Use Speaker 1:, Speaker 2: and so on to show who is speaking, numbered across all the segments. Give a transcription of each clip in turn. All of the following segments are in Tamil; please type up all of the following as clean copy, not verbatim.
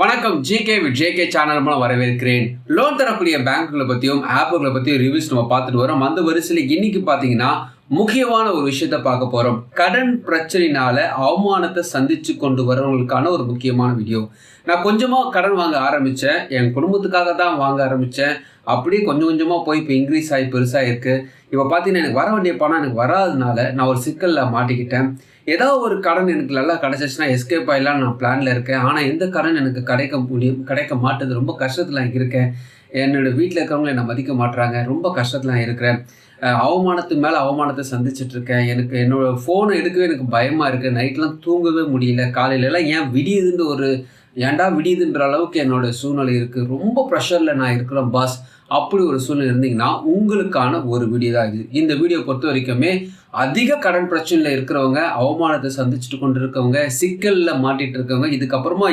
Speaker 1: வணக்கம். ஜிகே வித் ஜேகே சேனல் மூலம் வரவேற்கிறேன். லோன் தரக்கூடிய பேங்க்குகளை பற்றியும் ஆப்புகளை பற்றியும் ரிவ்யூஸ் நம்ம பார்த்துட்டு வரோம். அந்த வரிசையில் இன்னைக்கு பார்த்தீங்கன்னா முக்கியமான ஒரு விஷயத்த பார்க்க போகிறோம். கடன் பிரச்சனையினால அவமானத்தை சந்திச்சு கொண்டு வரவங்களுக்கான ஒரு முக்கியமான வீடியோ. நான் கொஞ்சமாக கடன் வாங்க ஆரம்பித்தேன். என் குடும்பத்துக்காக தான் வாங்க ஆரம்பித்தேன். அப்படியே கொஞ்சம் கொஞ்சமாக போய் இப்போ இன்க்ரீஸ் ஆகி பெருசாக இருக்குது. இப்போ பார்த்தீங்கன்னா எனக்கு வர வேண்டிய பணம் எனக்கு வராதனால நான் ஒரு சிக்கலில் மாட்டிக்கிட்டேன். ஏதாவது ஒரு கடன் எனக்கு நல்லா கிடச்சிச்சுன்னா எஸ்கேப் ஆகிடலாம் நான் பிளானில் இருக்கேன். ஆனால் எந்த கடன் எனக்கு கிடைக்க மாட்டேது. ரொம்ப கஷ்டத்தில் இருக்கேன். என்னோடய வீட்டில் இருக்கிறவங்க என்னை மதிக்க மாட்டுறாங்க. ரொம்ப கஷ்டத்தில் இருக்கிறேன். அவமானத்துக்கு மேலே அவமானத்தை சந்திச்சிட்ருக்கேன். எனக்கு என்னோடய ஃபோனை எடுக்கவே எனக்கு பயமாக இருக்குது. நைட்லாம் தூங்கவே முடியல. காலையிலலாம் ஏன் விடியுதுன்ற ஏன்டா விடியுதுன்ற அளவுக்கு என்னோடய சூழ்நிலை இருக்குது. ரொம்ப ப்ரெஷரில் நான் இருக்கிறேன் பாஸ். அப்படி ஒரு சூழ்நிலை இருந்தீங்கன்னா உங்களுக்கான ஒரு வீடியோ தான் இது. இந்த வீடியோ பொறுத்த வரைக்குமே அதிக கடன் பிரச்சனையில் இருக்கிறவங்க, அவமானத்தை சந்திச்சுட்டு கொண்டு இருக்கவங்க, சிக்கலில் மாட்டிகிட்டு இருக்கவங்க, இதுக்கப்புறமா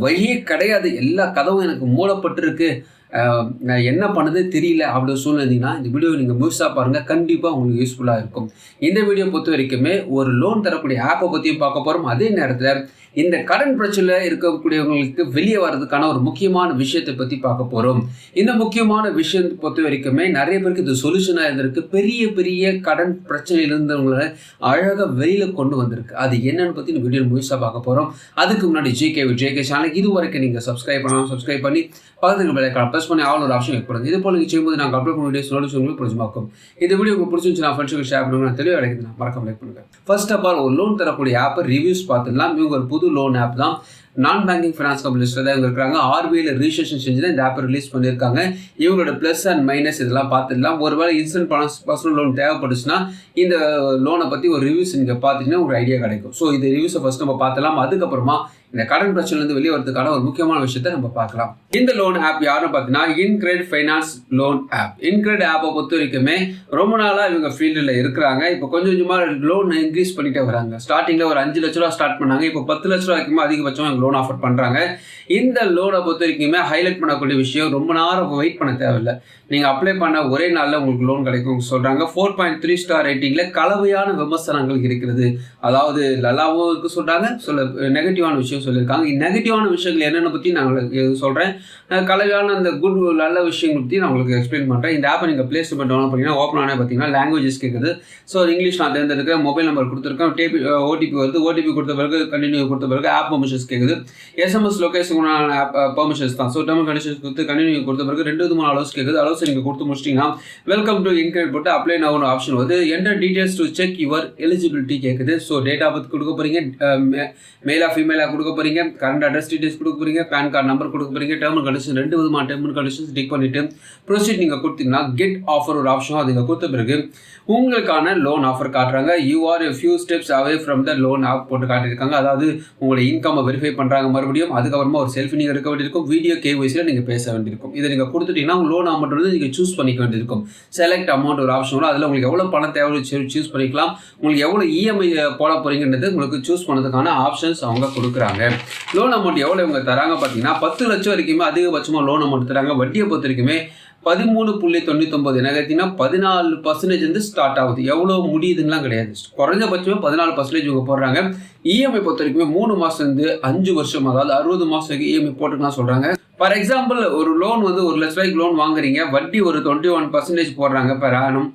Speaker 1: வழியே கிடையாது, எல்லா கதவும் எனக்கு மூடப்பட்டிருக்கு, நான் என்ன பண்ணுது தெரியல அப்படி சூழ்நிலைங்கன்னா இந்த வீடியோ நீங்கள் முழுசாக பாருங்கள். கண்டிப்பாக உங்களுக்கு யூஸ்ஃபுல்லாக இருக்கும். இந்த வீடியோ பொறுத்த வரைக்குமே ஒரு லோன் தரக்கூடிய ஆப்பை பற்றியும் பார்க்க போகிறோம். அதே நேரத்தில் இந்த கடன் பிரச்சனையில் இருக்கக்கூடியவங்களுக்கு வெளியே வர்றதுக்கான ஒரு முக்கியமான விஷயத்தை பற்றி பார்க்க போகிறோம். இந்த முக்கியமான விஷயத்தை பொறுத்த வரைக்குமே நிறைய பேருக்கு இது சொல்யூஷனாக இருந்திருக்கு. பெரிய பெரிய கடன் பிரச்சனையில் இருந்தவங்களை அழகாக வெளியில் கொண்டு வந்திருக்கு. அது என்னன்னு பற்றி இந்த வீடியோ முழுசாக பார்க்க போகிறோம். அதுக்கு முன்னாடி ஜிகே சேனல் இது வரைக்கும் நீங்கள் சப்ஸ்கிரைப் பண்ணலாம். சப்ஸ்கிரைப் பண்ணி பக்கத்துக்கு பெல்லைக்கான ப்ரெஸ் பண்ணி ஆல் ஒரு ஆப்ஷன் ஏற்படுங்க. இது போல நீங்கள் செய்யும்போது நாங்கள் அப்லோட் பண்ண வீடியோஸ் நோட்டிஃபிகேஷன் உங்களுக்கு பிடிச்சிருக்கும். இந்த வீடியோ உங்களுக்கு பிடிச்சிருந்துச்சு நான் ஃப்ரெண்ட்ஸுக்கு ஷேர் பண்ணுங்க. நான் தெளிவாக கிடைக்குது. நான் மறக்காம லைக் பண்ணுங்கள். ஃபர்ஸ்ட் ஆஃப் ஆல் ஒரு லோன் தரக்கூடிய ஆப்பை ரிவ்யூஸ் பார்த்துடலாம். இவங்க ஒரு புது லோன் ஆப் தான். நான் பேங்கிங் ஃபினான்ஸ் கம்பெனிஸ்ல தான் இவங்க இருக்காங்க. ஆர்பிஐல ரிஜிஸ்ட்ரேஷன் செஞ்சு தான் இந்த ஆப்பை ரிலீஸ் பண்ணியிருக்காங்க. இவங்களோட ப்ளஸ் அண்ட் மைனஸ் இதெல்லாம் பார்த்துடலாம். ஒருவேளை இன்ஸ்டன்ட் பர்சனல் லோன் தேவைப்பட்டுச்சுன்னா இந்த லோனை பற்றி ஒரு ரிவ்யூஸ் நீங்கள் பார்த்துட்டீங்கன்னா ஒரு ஐடியா கிடைக்கும். ஸோ இந்த ரிவ்யூஸை ஃபர்ஸ்ட் நம்ம பார்த்துலாம். அதுக்கப்புறமா இந்த கடன் பிரச்சனைலேருந்து வெளியே வரதுக்கான ஒரு முக்கியமான விஷயத்தை நம்ம பார்க்கலாம். இந்த லோன் ஆப் யாருன்னு பார்த்தீங்கன்னா இன்கிரெட் ஃபைனான்ஸ் லோன் ஆப். இன்கிரெட் ஆப்பை பொறுத்த வரைக்குமே ரொம்ப நாளாக இவங்க ஃபீல்டில் இருக்கிறாங்க. இப்போ கொஞ்சம் கொஞ்சமாக லோன் இன்க்ரீஸ் பண்ணிட்டே வராங்க. ஸ்டார்டிங்கில் ஒரு 5 லட்ச ரூபா ஸ்டார்ட் பண்ணாங்க. இப்போ 10 லட்ச ரூபா வரைக்கும் அதிகபட்சமாக லோன் ஆஃபர் பண்ணுறாங்க. இந்த லோனை பொறுத்த வரைக்குமே ஹைலைட் பண்ணக்கூடிய விஷயம், ரொம்ப நேரம் வெயிட் பண்ண தேவையில்லை. நீங்கள் அப்ளை பண்ண ஒரே நாளில் உங்களுக்கு லோன் கிடைக்கும் சொல்கிறாங்க. 4.3 ஸ்டார் ரேட்டிங்கில் கலவையான விமர்சனங்கள் இருக்கிறது. அதாவது நல்லாவும் இருக்கு சொல்கிறாங்க, நெகட்டிவான விஷயம் சொல்லியிருக்காங்க. நெகட்டிவான விஷயங்கள் என்னென்ன பற்றி நான் சொல்கிறேன். கலவையான அந்த குட் நல்ல விஷயங்கள் பற்றி நான் உங்களுக்கு எக்ஸ்பிளைன் பண்ணுறேன். இந்த ஆப்பை நீங்கள் ப்ளே ஸ்டோர் டவுன்லோட் பண்ணிங்கன்னா ஓப்பன் ஆனால் பார்த்தீங்கன்னா லாங்குவேஜஸ் கேட்குது. ஸோ இங்கிலீஷ் நான் தேர்ந்தெடுக்கிறேன். மொபைல் நம்பர் கொடுத்துருக்கேன். ஓடிபி வருது. ஓடிபி கொடுத்த பிறகு கண்டினியூ கொடுத்த பிறகு ஆப் பெர்மிஷன்ஸ் கேட்குது. எஸ்எம்எஸ் லொகேஷன் ஆப் பெர்மிஷன்ஸ் தான். ஸோ டெர்ம் கண்டிஷன்ஸ் கொடுத்து கண்டினியூ கொடுத்த பிறகு 2 அலோஸ் கேட்குது. அலோஸ் நீங்கள் கொடுத்து முடிச்சிட்டிங்கன்னா வெல்கம் டு இன்கிரெட் போட்டு அப்ளை நவ் ஒரு ஆப்ஷன் வருது. Enter details to check your eligibility கேட்குது. ஸோ டேட் ஆஃப் பர்த் கொடுக்க போகிறீங்க, மேலா ஃபீமேலாக கொடுக்க போகிறீங்க, கரண்ட் அட்ரஸ் டீடைல்ஸ் கொடுக்க போகிறீங்க, பேன் கார்டு நம்பர் கொடுக்க போகிறீங்க, டேர்ம் அண்ட் கண்டிஷன் 2 விதமான டேர்ம் அண்ட் கண்டிஷன்ஸ் டிக் பண்ணிவிட்டு ப்ரொசீட் நீங்கள் கொடுத்தீங்கன்னா கெட் ஆஃபர் ஒரு ஆப்ஷன் அது நீங்கள் கொடுத்த பிறகு உங்களுக்கான லோன் ஆஃபர் காட்டுறாங்க. You are a few steps away from the loan app போட்டு காட்டியிருக்காங்க. அதாவது உங்களை இன்கம்மை வெரிஃபை பண்ணுறாங்க. மறுபடியும் அதுக்கப்புறமா ஒரு செல்ஃபி நீங்கள் எடுக்க வேண்டியிருக்கும். வீடியோ கேஒய்சியில் நீங்கள் பேச வேண்டியிருக்கும். இதை நீங்கள் கொடுத்துட்டீங்கன்னா உங்கள் லோன் அமௌண்ட் வந்து நீங்கள் சூஸ் பண்ணிக்க வேண்டியிருக்கும். செலக்ட் அமௌண்ட் ஒரு ஆப்ஷன் வரும். அதில் உங்களுக்கு எவ்வளோ பணம் தேவை சூஸ் பண்ணிக்கலாம். உங்களுக்கு எவ்வளோ இஎம்ஐ போட போகிறீங்கன்றது உங்களுக்கு சூஸ் பண்ணதுக்கான ஆப்ஷன்ஸ் அவங்க கொடுக்குறாங்க. லோன் அமௌண்ட் எவ்வளோ இவங்க தராங்க பார்த்தீங்கன்னா 10 லட்சம் வரைக்குமே அதிகபட்சமாக லோன் அமௌண்ட் தராங்க. வட்டியை பொறுத்த வரைக்குமே 13.99 என்ன கேட்டீங்கன்னா 14% ஸ்டார்ட் ஆகுது. எவ்வளோ முடியுதுலாம் கிடையாது. குறைஞ்சபட்சமே 14% இவங்க போடுறாங்க. இஎம்ஐ பொறுத்த வரைக்குமே 3 மாதம் 5 வருஷம், அதாவது 60 மாதம் வரைக்கும் இஎம்ஐ போட்டுக்கலாம் சொல்கிறாங்க. ஃபார் எக்ஸாம்பிள் ஒரு லோன் வந்து 1 லட்ச ரூபாய்க்கு லோன் வாங்குறீங்க, வட்டி ஒரு 21% போடுறாங்க பெர் ஆனம்.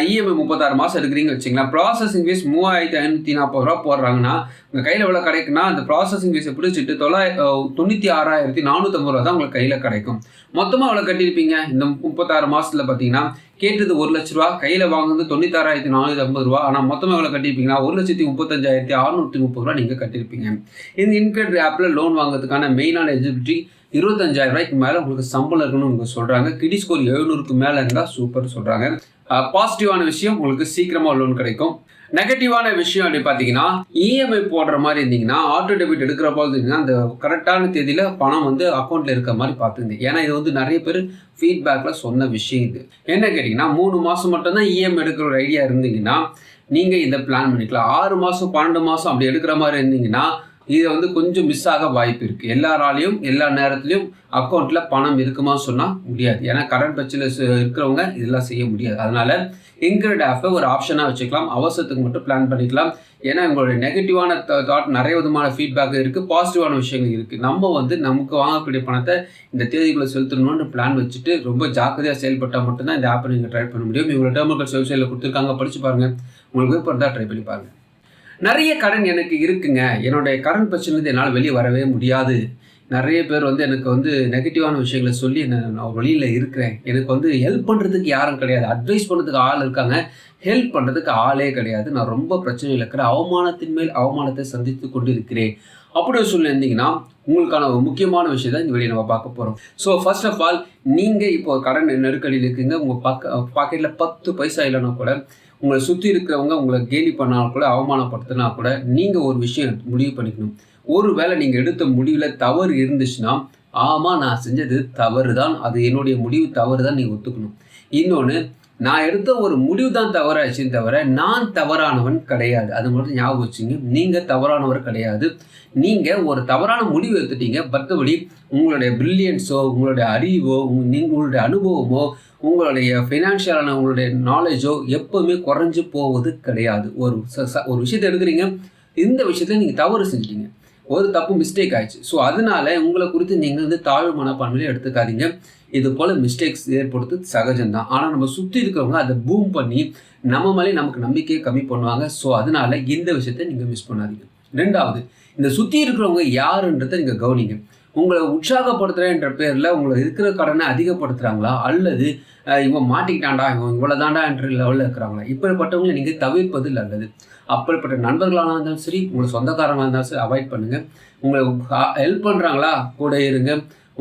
Speaker 1: இஎம்ஐ 36 மாதம் எடுக்கிறீங்க வச்சுங்களா. ப்ராசஸிங் ஃபீஸ் 3540 ரூபா போடுறாங்கன்னா உங்கள் கையில் எவ்வளோ கிடைக்குன்னா அந்த ப்ராசஸிங் ஃபீஸை பிடிச்சிட்டு 96,450 ரூபா தான் உங்களுக்கு கையில் கிடைக்கும். மொத்தமாக எவ்வளோ கட்டியிருப்பீங்க இந்த 36 மாதத்தில் பார்த்தீங்கன்னா கேட்டது 1 லட்ச ரூபா, கையில் வாங்குறது 96,450 ரூபா. ஆனால் மொத்தமாக எவ்வளோ கட்டியிருப்பீங்கன்னா 1,35,630 ரூபா நீங்கள் கட்டியிருப்பீங்க. இந்த இன்கிரெட் ஆப்பில் லோன் வாங்குறதுக்கான மெயினான எலிஜிபிலிட்டி 25,000 ரூபாய்க்கு மேலே உங்களுக்கு சம்பளம் இருக்கணும்னு உங்களுக்கு சொல்கிறாங்க. கிரெடிட் ஸ்கோர் 700க்கு மேலே இருந்தால் சூப்பர் சொல்கிறாங்க. பாசிட்டிவான விஷயம் உங்களுக்கு சீக்கிரமாக லோன் கிடைக்கும். நெகட்டிவான விஷயம் அப்படி பார்த்தீங்கன்னா இஎம்ஐ போடுற மாதிரி இருந்தீங்கன்னா ஆட்டோ டெபிட் எடுக்கிற போது இருந்தீங்கன்னா அந்த கரெக்டான தேதியில் பணம் வந்து அக்கௌண்ட்டில் இருக்கிற மாதிரி பார்த்துருந்தீங்க. ஏன்னா இது வந்து நிறைய பேர் ஃபீட்பேக்கில் சொன்ன விஷயம். இது என்ன கேட்டிங்கன்னா 3 மாதம் மட்டும்தான் இஎம்ஐ எடுக்கிற ஒரு ஐடியா இருந்தீங்கன்னா நீங்கள் இதை பிளான் பண்ணிக்கலாம். 6 மாதம் 12 மாதம் அப்படி எடுக்கிற மாதிரி இருந்தீங்கன்னா இதை வந்து கொஞ்சம் மிஸ் ஆக வாய்ப்பு இருக்குது. எல்லாராலையும் எல்லா நேரத்துலையும் அக்கௌண்ட்டில் பணம் இருக்குமா சொன்னால் முடியாது. ஏன்னா கரண்ட் பிரச்சனை இருக்கிறவங்க இதெல்லாம் செய்ய முடியாது. அதனால் இன்கிரெட் ஆப்பை ஒரு ஆப்ஷனாக வச்சுக்கலாம். அவசரத்துக்கு மட்டும் பிளான் பண்ணிக்கலாம். ஏன்னா உங்களுடைய நெகட்டிவான தாட் நிறைய விதமான ஃபீட்பேக் இருக்குது, பாசிட்டிவான விஷயங்கள் இருக்குது. நம்ம வந்து நமக்கு வாங்கக்கூடிய பணத்தை இந்த தேதிக்குள்ளே செலுத்தணும்னு பிளான் வச்சுட்டு ரொம்ப ஜாக்கிரதையாக செயல்பட்டால் மட்டும்தான் இந்த ஆப்பை நீங்கள் ட்ரை பண்ண முடியும். இவங்களோட டெர்மினல்ஸ் வெப்சைட்டில் கொடுத்துருக்காங்க, படித்து பாருங்கள். உங்களுக்கு விருப்பம் இருந்தால் ட்ரை பண்ணி பாருங்கள். நிறைய கடன் எனக்கு இருக்குங்க, என்னுடைய கடன் பிரச்சனைலேருந்து என்னால் வெளியே வரவே முடியாது. நிறைய பேர் வந்து எனக்கு வந்து நெகட்டிவான விஷயங்களை சொல்லி நான் வழியில் இருக்கிறேன், எனக்கு வந்து ஹெல்ப் பண்ணுறதுக்கு யாரும் கிடையாது, அட்வைஸ் பண்ணுறதுக்கு ஆள் இருக்காங்க, ஹெல்ப் பண்ணுறதுக்கு ஆளே கிடையாது, நான் ரொம்ப பிரச்சனையில் இருக்கிறேன், அவமானத்தின் மேல் அவமானத்தை சந்தித்து கொண்டு இருக்கிறேன் அப்படின்னு சொல்லியிருந்தீங்கன்னா உங்களுக்கான ஒரு முக்கியமான விஷயம் தான் இந்த வெளியே நம்ம பார்க்க போகிறோம். ஸோ ஃபர்ஸ்ட் ஆஃப் ஆல் நீங்கள் இப்போ கடன் நெருக்கடியில் இருக்குங்க, உங்கள் பாக்கெட்டில் 10 பைசா இல்லைன்னா கூட, உங்களை சுற்றி இருக்கிறவங்க உங்களை கேலி பண்ணாலும் கூட, அவமானப்படுத்தினா கூட, நீங்கள் ஒரு விஷயம் முடிவு பண்ணிக்கணும். ஒரு வேளை நீங்கள் எடுத்த முடிவில் தவறு இருந்துச்சுன்னா, ஆமாம் நான் செஞ்சது தவறு தான், அது என்னுடைய முடிவு தவறு தான் நீங்கள் ஒத்துக்கணும். இன்னொன்று, நான் எடுத்த ஒரு முடிவு தான் தவறாச்சுன்னு தவிர நான் தவறானவன் கிடையாது. அது மட்டும் ஞாபகம் வச்சுங்க, நீங்கள் தவறானவர் கிடையாது. நீங்கள் ஒரு தவறான முடிவு எடுத்துட்டீங்க, மற்றபடி உங்களுடைய பிரில்லியன்ஸோ, உங்களுடைய அறிவோ, உங்களுடைய அனுபவமோ, உங்களுடைய ஃபினான்ஷியலான உங்களுடைய நாலேஜோ எப்போவுமே குறைஞ்சி போவது கிடையாது. ஒரு விஷயத்தை எடுக்கிறீங்க, இந்த விஷயத்தில் நீங்கள் தவறு செஞ்சிட்டீங்க, ஒரு தப்பு மிஸ்டேக் ஆயிடுச்சு. ஸோ அதனால உங்களை குறித்து நீங்கள் வந்து தாழ்வு மனப்பான்மையிலே எடுத்துக்காதீங்க. இது போல் மிஸ்டேக்ஸ் ஏற்படுத்து சகஜம்தான். ஆனால் நம்ம சுற்றி இருக்கிறவங்க அதை பூம் பண்ணி நம்ம மேலே நமக்கு நம்பிக்கையை கம்மி பண்ணுவாங்க. ஸோ அதனால இந்த விஷயத்தை நீங்கள் மிஸ் பண்ணாதீங்க. ரெண்டாவது, இந்த சுற்றி இருக்கிறவங்க யாருன்றதை நீங்கள் கவனிங்க. உங்களை உற்சாகப்படுத்துகிறேன்ற பேரில் உங்களை இருக்கிற கடனை அதிகப்படுத்துகிறாங்களா, அல்லது இவன் மாட்டிக்கிட்டான்டா, இவன் இவ்வளோதாண்டா என்ற லெவலில் இருக்கிறாங்களா, இப்படிப்பட்டவங்களை நீங்கள் தவிர்ப்பது நல்லது. அப்படிப்பட்ட நண்பர்களாக இருந்தாலும் சரி, உங்களை சொந்தக்காரங்களாக இருந்தாலும் சரி, அவாய்ட் பண்ணுங்கள். உங்களை ஹெல்ப் பண்ணுறாங்களா கூட இருங்க,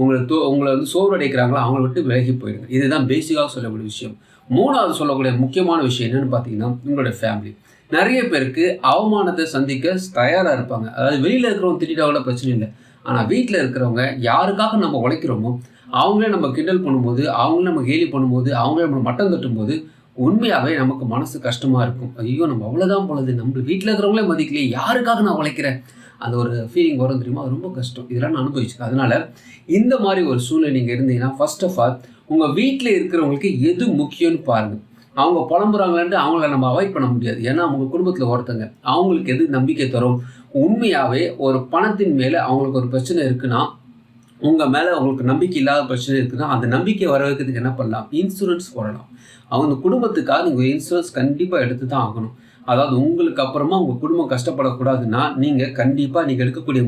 Speaker 1: உங்களை வந்து சோர்வடைக்கிறாங்களா அவங்கள விட்டு விலகி போயிடுங்க. இதுதான் பேசிக்காக சொல்லக்கூடிய விஷயம். மூணாவது சொல்லக்கூடிய முக்கியமான விஷயம் என்னென்னு பார்த்தீங்கன்னா, உங்களுடைய ஃபேமிலி. நிறைய பேருக்கு அவமானத்தை சந்திக்க தயாராக இருப்பாங்க. அதாவது வெளியில் இருக்கிறவங்க திட்டிட்டா கூட பிரச்சனை இல்லை, ஆனால் வீட்டில் இருக்கிறவங்க யாருக்காக நம்ம உழைக்கிறோமோ அவங்களே நம்ம கிண்டல் பண்ணும்போது, அவங்களே நம்ம கேலி பண்ணும்போது, அவங்களே நம்ம மட்டம் தட்டும்போது உண்மையாகவே நமக்கு மனசு கஷ்டமாக இருக்கும். ஐயோ நம்ம அவ்வளோதான் பொழுது, நம்ம வீட்டில் இருக்கிறவங்களே மதிக்கலையே, யாருக்காக நான் உழைக்கிறேன், அந்த ஒரு ஃபீலிங் வரும் தெரியுமா, அது ரொம்ப கஷ்டம். இதெல்லாம் நான் அனுபவிச்சிருக்கேன். அதனால் இந்த மாதிரி ஒரு சூழ்நிலை நீங்கள் இருந்தீங்கன்னா, ஃபர்ஸ்ட் ஆஃப் ஆல் உங்கள் வீட்டில் இருக்கிறவங்களுக்கு எது முக்கியம்னு பாருங்கள். அவங்க புலம்புறாங்களான்ட்டு அவங்கள நம்ம அவாய்ட் பண்ண முடியாது. ஏன்னா அவங்க குடும்பத்தில் ஒருத்தங்க, அவங்களுக்கு எது நம்பிக்கை தரும். உண்மையாகவே ஒரு பணத்தின் மேலே அவங்களுக்கு ஒரு பிரச்சனை இருக்குன்னா, உங்கள் மேலே உங்களுக்கு நம்பிக்கை இல்லாத பிரச்சனை இருக்குன்னா, அந்த நம்பிக்கை வர வைக்கிறதுக்கு என்ன பண்ணலாம், இன்சூரன்ஸ் போடலாம். அவங்க குடும்பத்துக்காக நீங்கள் இன்சூரன்ஸ் கண்டிப்பாக எடுத்து தான் ஆகணும். அதாவது உங்களுக்கு அப்புறமா உங்கள் குடும்பம் கஷ்டப்படக்கூடாதுன்னா, நீங்கள் கண்டிப்பாக நீங்கள் எடுக்கக்கூடிய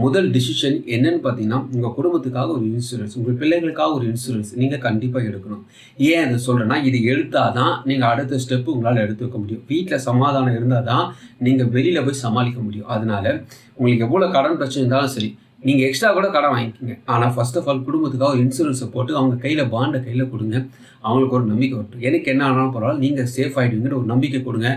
Speaker 1: முதல் டிசிஷன் என்னன்னு பார்த்தீங்கன்னா, உங்கள் குடும்பத்துக்காக ஒரு இன்சூரன்ஸ், உங்கள் பிள்ளைகளுக்காக ஒரு இன்சூரன்ஸ் நீங்கள் கண்டிப்பாக எடுக்கணும். ஏன் அதை சொல்கிறேன்னா, இது எடுத்தால் தான் நீங்கள் அடுத்த ஸ்டெப்பு உங்களால் எடுத்து வைக்க முடியும். வீட்டில் சமாதானம் இருந்தால் தான் நீங்கள் வெளியில் போய் சமாளிக்க முடியும். அதனால் உங்களுக்கு எவ்வளோ கடன் பிரச்சனை இருந்தாலும் சரி, நீங்கள் எக்ஸ்ட்ரா கூட கடன் வாங்கிக்கோங்க. ஆனால் ஃபர்ஸ்ட் ஆஃப் ஆல் குடும்பத்துக்காக ஒரு இன்சூரன்ஸை போட்டு அவங்க கையில் பாண்டை கையில் கொடுங்க. அவங்களுக்கு ஒரு நம்பிக்கை வரட்டும். எனக்கு என்ன ஆனாலும் பரவாயில்ல, நீங்கள் சேஃப் ஆகிடுவீங்கன்னு ஒரு நம்பிக்கை கொடுங்க.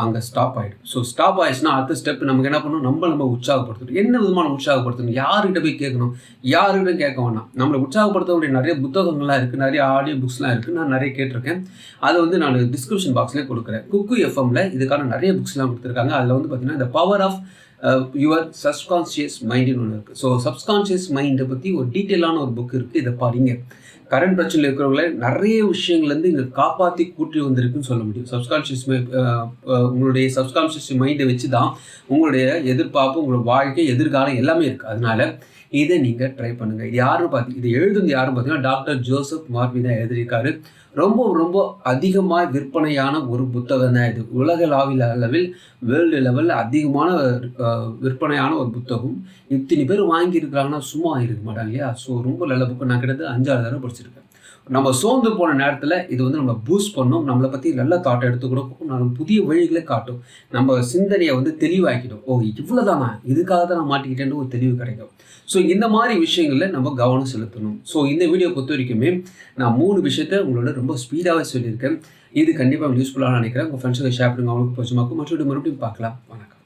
Speaker 1: அங்கே ஸ்டாப் ஆகிடும். ஸோ ஸ்டாப் ஆகிடுச்சுன்னா அடுத்த ஸ்டெப் நமக்கு என்ன பண்ணணும், நம்ம உற்சாகப்படுத்தணும். என்ன விதமான உற்சாகப்படுத்தணும், யார்கிட்ட போய் கேட்கணும், யாருக்கிட்ட கேட்க வேணாம். நம்மளை உற்சாகப்படுத்தக்கூடிய நிறைய புத்தகங்கள்லாம் இருக்குது, நிறைய ஆடியோ புக்ஸ்லாம் இருக்குது. நான் நிறைய கேட்டிருக்கேன். அதை வந்து நான் டிஸ்கிரிப்ஷன் பாக்ஸ்லேயே கொடுக்குறேன். குக்கு எஃப்எம்ல இதுக்கான நிறைய புக்ஸ்லாம் கொடுத்துருக்காங்க. அதில் வந்து பார்த்தீங்கன்னா இந்த பவர் ஆஃப் யுவர் சப்கான்ஷியஸ் மைண்டுன்னு ஒன்று இருக்குது. ஸோ சப்கான்ஷியஸ் மைண்டை பற்றி ஒரு டீட்டெயிலான ஒரு புக் இருக்குது. இதை பாருங்க. கரண்ட் பிரச்சனையில் இருக்கிறவங்கள நிறைய விஷயங்கள்லேருந்து இங்கே காப்பாற்றி கூட்டி வந்திருக்குன்னு சொல்ல முடியும். உங்களுடைய சப்கான்ஷியஸ் மைண்டை வச்சு தான் உங்களுடைய எதிர்பார்ப்பு, உங்களோட வாழ்க்கை, எதிர்காலம் எல்லாமே இருக்குது. அதனால் இதை நீங்கள் ட்ரை பண்ணுங்கள். இது யாருன்னு இதை எழுதுனது யாருன்னு பார்த்தீங்கன்னா டாக்டர் ஜோசப் மார்வி தான் எழுதியிருக்காரு. ரொம்ப அதிகமாக விற்பனையான ஒரு புத்தகம் தான் இது. உலகளாவிய அளவில், வேர்ல்டு லெவலில் அதிகமான விற்பனையான ஒரு புத்தகம். இத்தனை பேர் வாங்கியிருக்கிறாங்கன்னா சும்மா இருக்க மாட்டாங்க இல்லையா? ஸோ ரொம்ப நல்ல புக்கு. நான் கிட்டத்தட்ட 5-6 தடவை படிச்சிருக்கேன். நம்ம சோர்ந்து போன நேரத்தில் இது வந்து நம்ம பூஸ்ட் பண்ணும், நம்மளை பற்றி நல்ல தாட்டை எடுத்து கொடுக்கும், நம்ம புதிய வழிகளை காட்டும், நம்ம சிந்தனையை வந்து தெளிவாக்கிடும். இவ்வளோதானா, இதுக்காக தான் நான் மாட்டிக்கிட்டேன்னு ஒரு தெளிவு கிடைக்கும். ஸோ இந்த மாதிரி விஷயங்களில் நம்ம கவனம் செலுத்தணும். ஸோ இந்த வீடியோ பொறுத்த வரைக்குமே நான் 3 விஷயத்த உங்களோட ரொம்ப ஸ்பீடாகவே சொல்லியிருக்கேன். இது கண்டிப்பாக யூஸ்ஃபுல்லாக நினைக்கிறேன். உங்கள் ஃப்ரெண்ட்ஸுக்கு ஷேர் பண்ணுங்க, அவங்களுக்கு பிடிச்சமாக்கும். மற்றொரு மறுபடியும் பார்க்கலாம். வணக்கம்.